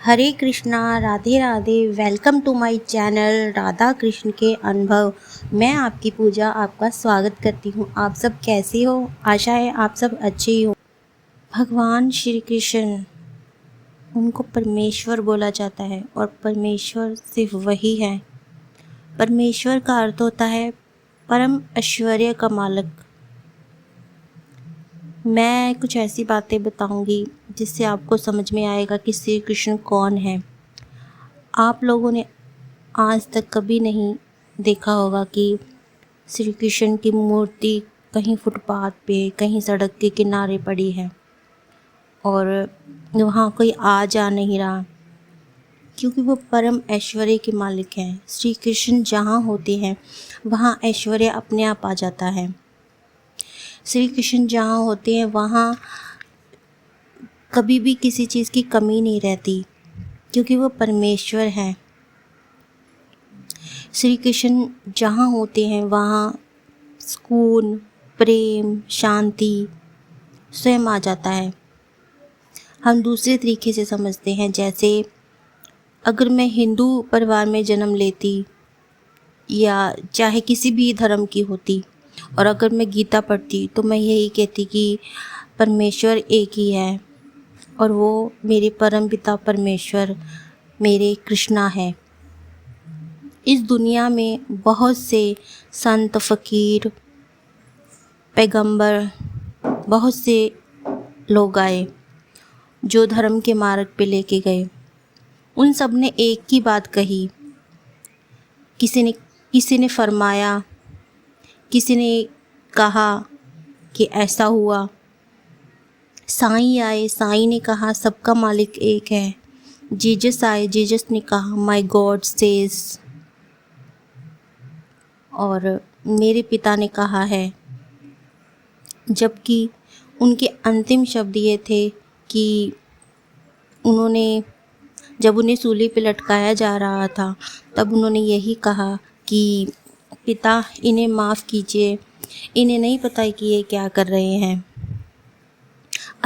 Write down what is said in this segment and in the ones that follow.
Hare Krishna, Radhe Radhe. Welcome to my channel Radha Krishna के अनुभव। मैं आपकी पूजा आपका स्वागत करती हूँ। आप सब कैसे हो? आशा है आप सब अच्छे ही हो। भगवान श्री कृष्ण, उनको परमेश्वर बोला जाता है और परमेश्वर सिर्फ वही है। परमेश्वर का अर्थ होता है परम ऐश्वर्य का मालिक। मैं कुछ ऐसी बातें बताऊंगी जिससे आपको समझ में आएगा कि श्री कृष्ण कौन है। आप लोगों ने आज तक कभी नहीं देखा होगा कि श्री कृष्ण की मूर्ति कहीं फुटपाथ पे, कहीं सड़क के किनारे पड़ी है और वहाँ कोई आ जा नहीं रहा, क्योंकि वो परम ऐश्वर्य के मालिक हैं। श्री कृष्ण जहाँ होते हैं वहाँ ऐश्वर्य अपने आप आ जाता है। श्री कृष्ण जहाँ होते हैं वहाँ कभी भी किसी चीज़ की कमी नहीं रहती, क्योंकि वो परमेश्वर हैं। श्री कृष्ण जहाँ होते हैं वहाँ सुकून, प्रेम, शांति स्वयं आ जाता है। हम दूसरे तरीके से समझते हैं, जैसे अगर मैं हिंदू परिवार में जन्म लेती या चाहे किसी भी धर्म की होती और अगर मैं गीता पढ़ती तो मैं यही कहती कि परमेश्वर एक ही है और वो मेरे परम पिता परमेश्वर मेरे कृष्णा है। इस दुनिया में बहुत से संत, फ़कीर, पैगंबर, बहुत से लोग आए जो धर्म के मार्ग पे लेके गए। उन सब ने एक ही बात कही। किसी ने फरमाया, किसी ने कहा कि ऐसा हुआ। साईं आए, साईं ने कहा सबका मालिक एक है। जीसस आए, जीसस ने कहा माय गॉड सेज। और मेरे पिता ने कहा है, जबकि उनके अंतिम शब्द ये थे कि जब उन्हें सूली पे लटकाया जा रहा था तब उन्होंने यही कहा कि पिता इन्हें माफ़ कीजिए, इन्हें नहीं पता कि ये क्या कर रहे हैं।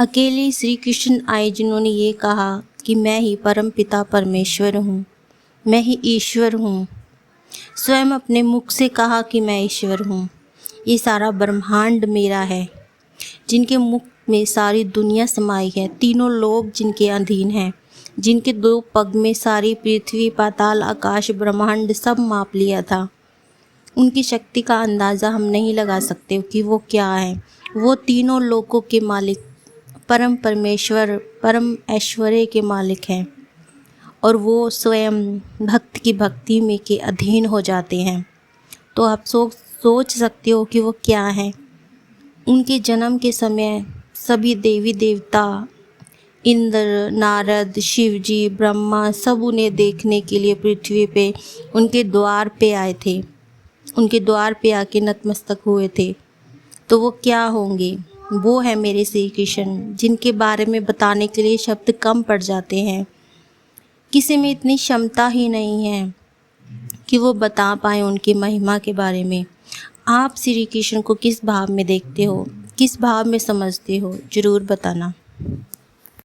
अकेले श्री कृष्ण आए जिन्होंने ये कहा कि मैं ही परम पिता परमेश्वर हूँ, मैं ही ईश्वर हूँ। स्वयं अपने मुख से कहा कि मैं ईश्वर हूँ, ये सारा ब्रह्मांड मेरा है। जिनके मुख में सारी दुनिया समाई है, तीनों लोग जिनके अधीन हैं, जिनके दो पग में सारी पृथ्वी, पाताल, आकाश, ब्रह्मांड सब माप लिया था। उनकी शक्ति का अंदाज़ा हम नहीं लगा सकते कि वो क्या है। वो तीनों लोगों के मालिक परम परमेश्वर, परम ऐश्वर्य के मालिक हैं और वो स्वयं भक्त की भक्ति में के अधीन हो जाते हैं। तो आप सोच सकते हो कि वो क्या है। उनके जन्म के समय सभी देवी देवता, इंद्र, नारद, शिव जी, ब्रह्मा सब उन्हें देखने के लिए पृथ्वी पे उनके द्वार पे आए थे। उनके द्वार पे आके नतमस्तक हुए थे। तो वो क्या होंगे? वो है मेरे श्री कृष्ण, जिनके बारे में बताने के लिए शब्द कम पड़ जाते हैं। किसी में इतनी क्षमता ही नहीं है कि वो बता पाए उनकी महिमा के बारे में। आप श्री कृष्ण को किस भाव में देखते हो, किस भाव में समझते हो, ज़रूर बताना।